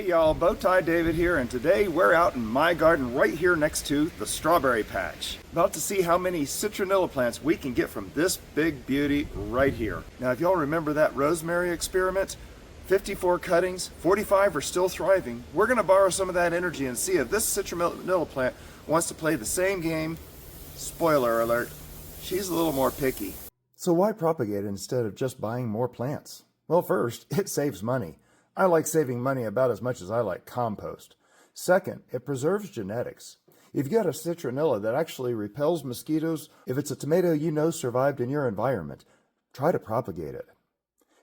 Hey y'all, Bowtie David here, and today we're out in my garden right here next to the strawberry patch. About to see how many citronella plants we can get from this big beauty right here. Now if y'all remember that rosemary experiment, 54 cuttings, 45 are still thriving. We're going to borrow some of that energy and see if this citronella plant wants to play the same game. Spoiler alert, she's a little more picky. So why propagate instead of just buying more plants? Well, first, it saves money. I like saving money about as much as I like compost. Second, it preserves genetics. If you got a citronella that actually repels mosquitoes, if it's a tomato you know survived in your environment, try to propagate it.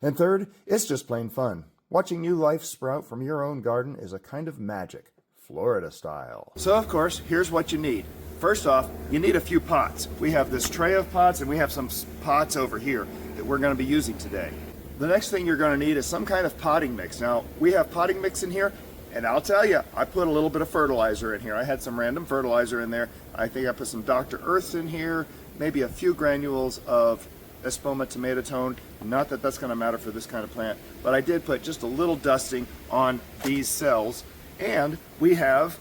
And third, it's just plain fun. Watching new life sprout from your own garden is a kind of magic, Florida style. So of course, here's what you need. First off, you need a few pots. We have this tray of pots and we have some pots over here that we're going to be using today. The next thing you're going to need is some kind of potting mix. Now, we have potting mix in here, and I'll tell you, I put a little bit of fertilizer in here. I had some random fertilizer in there. I think I put some Dr. Earths in here, maybe a few granules of Espoma tomato tone. Not that that's going to matter for this kind of plant, but I did put just a little dusting on these cells. And we have,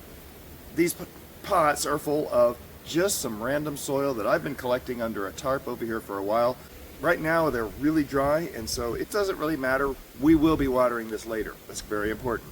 these pots are full of just some random soil that I've been collecting under a tarp over here for a while. Right now they're really dry, and so it doesn't really matter. We will be watering this later. That's very important.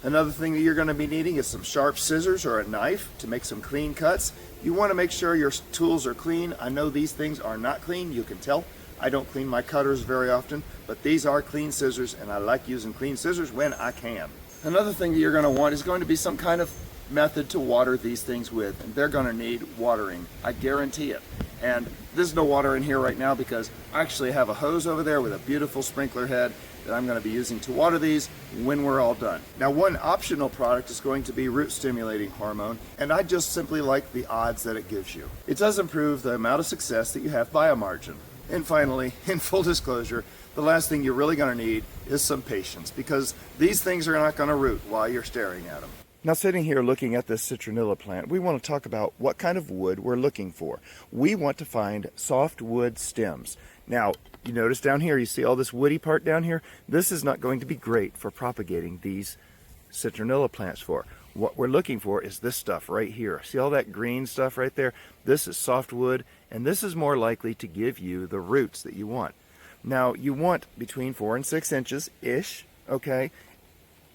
Another thing that you're going to be needing is some sharp scissors or a knife to make some clean cuts. You want to make sure your tools are clean. I know these things are not clean. You can tell. I don't clean my cutters very often, but these are clean scissors, and I like using clean scissors when I can. Another thing that you're going to want is going to be some kind of method to water these things with, and they're going to need watering. I guarantee it. And there's no water in here right now because I actually have a hose over there with a beautiful sprinkler head that I'm going to be using to water these when we're all done. Now, one optional product is going to be root stimulating hormone, and I just simply like the odds that it gives you. It does improve the amount of success that you have by a margin. And finally, in full disclosure, the last thing you're really going to need is some patience, because these things are not going to root while you're staring at them. Now, sitting here looking at this citronella plant, we want to talk about what kind of wood we're looking for. We want to find softwood stems. Now, you notice down here, you see all this woody part down here? This is not going to be great for propagating these citronella plants for. What we're looking for is this stuff right here. See all that green stuff right there? This is softwood, and this is more likely to give you the roots that you want. Now, you want between 4 and 6 inches-ish, okay?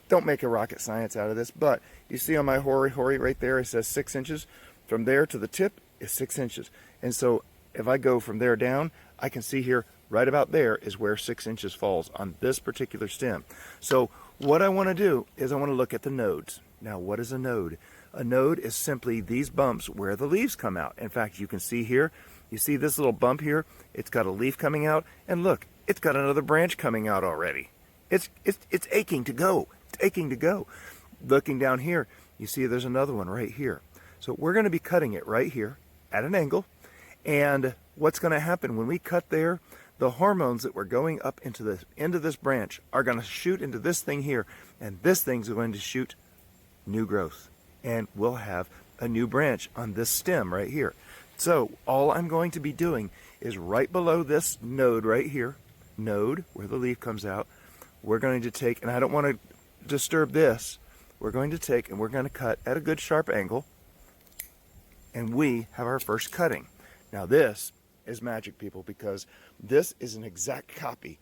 Don't make a rocket science out of this, but you see on my hori right there, it says 6 inches. From there to the tip is 6 inches. And so if I go from there down, I can see here right about there is where 6 inches falls on this particular stem. So what I want to do is I want to look at the nodes. Now, what is a node? A node is simply these bumps where the leaves come out. In fact, you can see here, you see this little bump here? It's got a leaf coming out, and look, it's got another branch coming out already. It's aching to go. It's aching to go. Looking down here, you see there's another one right here. So we're going to be cutting it right here at an angle. And what's going to happen when we cut there, the hormones that were going up into the end of this branch are going to shoot into this thing here. And this thing's going to shoot new growth. And we'll have a new branch on this stem right here. So all I'm going to be doing is right below this node right here, node where the leaf comes out, we're going to take, and I don't want to disturb this, we're going to take and we're going to cut at a good sharp angle, and we have our first cutting. Now this is magic, people, because this is an exact copy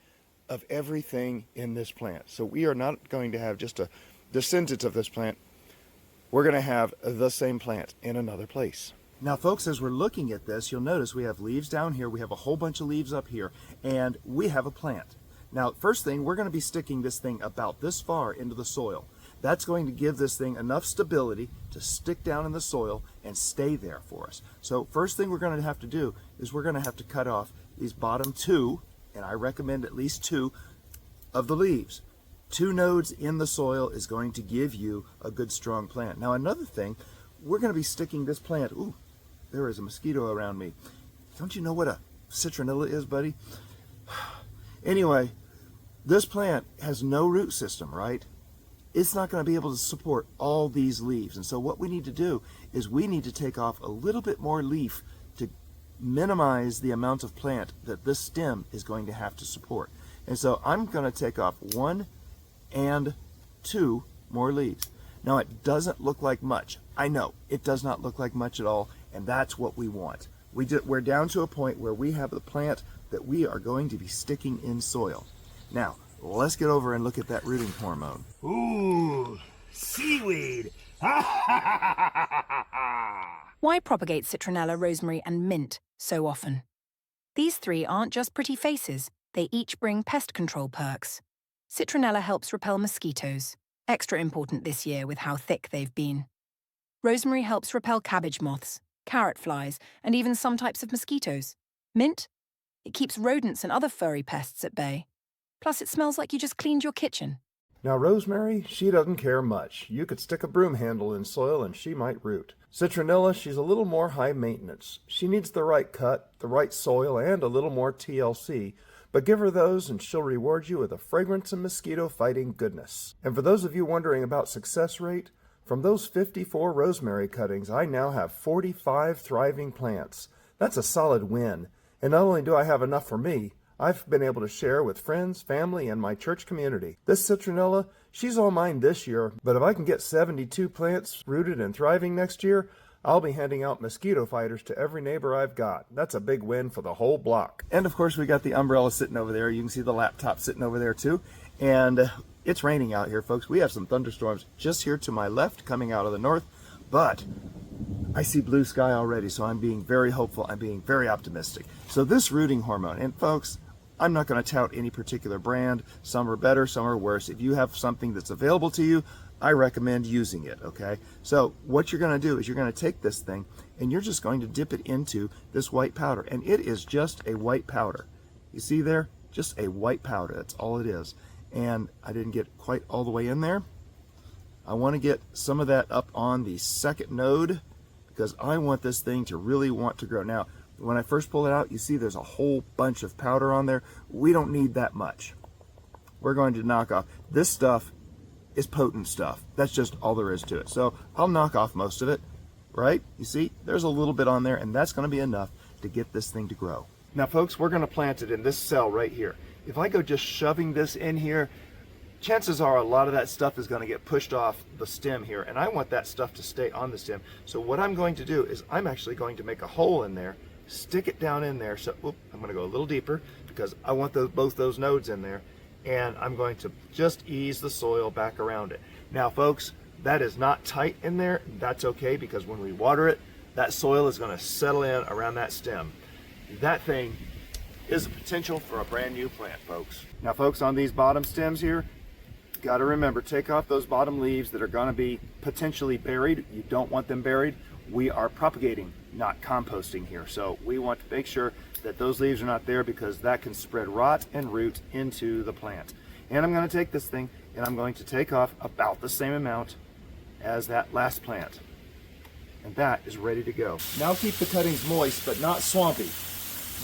of everything in this plant. So we are not going to have just a descendant of this plant. We're going to have the same plant in another place. Now, folks, as we're looking at this, you'll notice we have leaves down here, we have a whole bunch of leaves up here, and we have a plant. Now, first thing, we're going to be sticking this thing about this far into the soil. That's going to give this thing enough stability to stick down in the soil and stay there for us. So first thing we're going to have to do is we're going to have to cut off these bottom 2, and I recommend at least 2 of the leaves. 2 nodes in the soil is going to give you a good strong plant. Now, another thing, we're going to be sticking this plant. Ooh, there is a mosquito around me. Don't you know what a citronella is, buddy? Anyway, this plant has no root system, right? It's not going to be able to support all these leaves. And so what we need to do is we need to take off a little bit more leaf to minimize the amount of plant that this stem is going to have to support. And so I'm going to take off 1 and 2 more leaves. Now it doesn't look like much. I know, it does not look like much at all, and that's what we want. We're down to a point where we have the plant that we are going to be sticking in soil. Now, let's get over and look at that rooting hormone. Ooh, seaweed. Why propagate citronella, rosemary, and mint so often? These three aren't just pretty faces, they each bring pest control perks. Citronella helps repel mosquitoes, extra important this year with how thick they've been. Rosemary helps repel cabbage moths, carrot flies, and even some types of mosquitoes. Mint? It keeps rodents and other furry pests at bay. Plus, it smells like you just cleaned your kitchen. Now rosemary, she doesn't care much. You could stick a broom handle in soil and she might root. Citronella, she's a little more high maintenance. She needs the right cut, the right soil, and a little more TLC, but give her those and she'll reward you with a fragrance and mosquito-fighting goodness. And for those of you wondering about success rate, from those 54 rosemary cuttings, I now have 45 thriving plants. That's a solid win. And not only do I have enough for me, I've been able to share with friends, family, and my church community. This citronella, she's all mine this year, but if I can get 72 plants rooted and thriving next year, I'll be handing out mosquito fighters to every neighbor I've got. That's a big win for the whole block. And of course we got the umbrella sitting over there. You can see the laptop sitting over there too. And it's raining out here, folks. We have some thunderstorms just here to my left coming out of the north, but I see blue sky already, so I'm being very hopeful. I'm being very optimistic. So this rooting hormone, and folks, I'm not going to tout any particular brand. Some are better, some are worse. If you have something that's available to you, I recommend using it, okay? So what you're going to do is you're going to take this thing and you're just going to dip it into this white powder. And it is just a white powder. You see there? Just a white powder. That's all it is. And I didn't get quite all the way in there. I want to get some of that up on the second node because I want this thing to really want to grow. Now, when I first pull it out, you see there's a whole bunch of powder on there. We don't need that much. We're going to knock off. This stuff is potent stuff. That's just all there is to it. So I'll knock off most of it, right? You see, there's a little bit on there, and that's going to be enough to get this thing to grow. Now, folks, we're going to plant it in this cell right here. If I go just shoving this in here, chances are a lot of that stuff is going to get pushed off the stem here, and I want that stuff to stay on the stem. So what I'm going to do is I'm actually going to make a hole in there, stick it down in there. So I'm going to go a little deeper because I want both those nodes in there, and I'm going to just ease the soil back around it. Now, folks, that is not tight in there. That's okay because when we water it, that soil is going to settle in around that stem. That thing is a potential for a brand new plant, folks. Now, folks, on these bottom stems here, got to remember, take off those bottom leaves that are going to be potentially buried. You don't want them buried. We are propagating, not composting here. So we want to make sure that those leaves are not there because that can spread rot and root into the plant. And I'm going to take this thing and I'm going to take off about the same amount as that last plant. And that is ready to go. Now keep the cuttings moist but not swampy.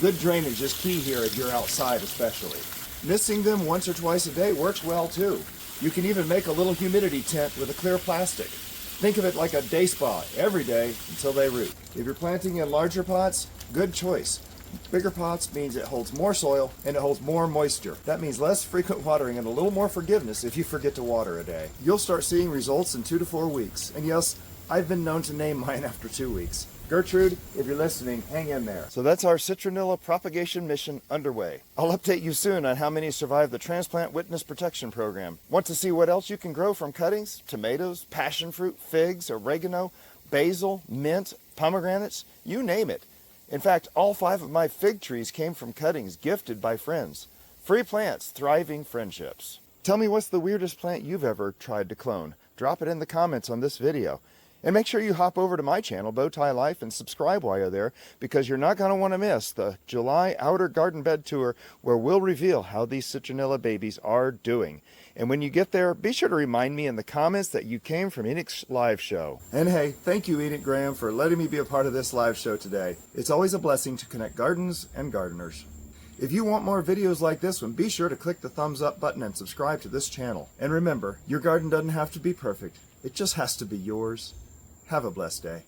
Good drainage is key here if you're outside especially. Missing them once or twice a day works well too. You can even make a little humidity tent with a clear plastic. Think of it like a day spa every day until they root. If you're planting in larger pots, good choice. Bigger pots means it holds more soil and it holds more moisture. That means less frequent watering and a little more forgiveness if you forget to water a day. You'll start seeing results in 2 to 4 weeks. And yes, I've been known to name mine after 2 weeks. Gertrude, if you're listening, hang in there. So that's our citronella propagation mission underway. I'll update you soon on how many survived the Transplant Witness Protection Program. Want to see what else you can grow from cuttings? Tomatoes, passion fruit, figs, oregano, basil, mint, pomegranates, you name it. In fact, all 5 of my fig trees came from cuttings gifted by friends. Free plants, thriving friendships. Tell me what's the weirdest plant you've ever tried to clone. Drop it in the comments on this video. And make sure you hop over to my channel, Bowtie Life, and subscribe while you're there, because you're not going to want to miss the July Outer Garden Bed Tour, where we'll reveal how these citronella babies are doing. And when you get there, be sure to remind me in the comments that you came from Enoch's live show. And hey, thank you, Enoch Graham, for letting me be a part of this live show today. It's always a blessing to connect gardens and gardeners. If you want more videos like this one, be sure to click the thumbs up button and subscribe to this channel. And remember, your garden doesn't have to be perfect. It just has to be yours. Have a blessed day.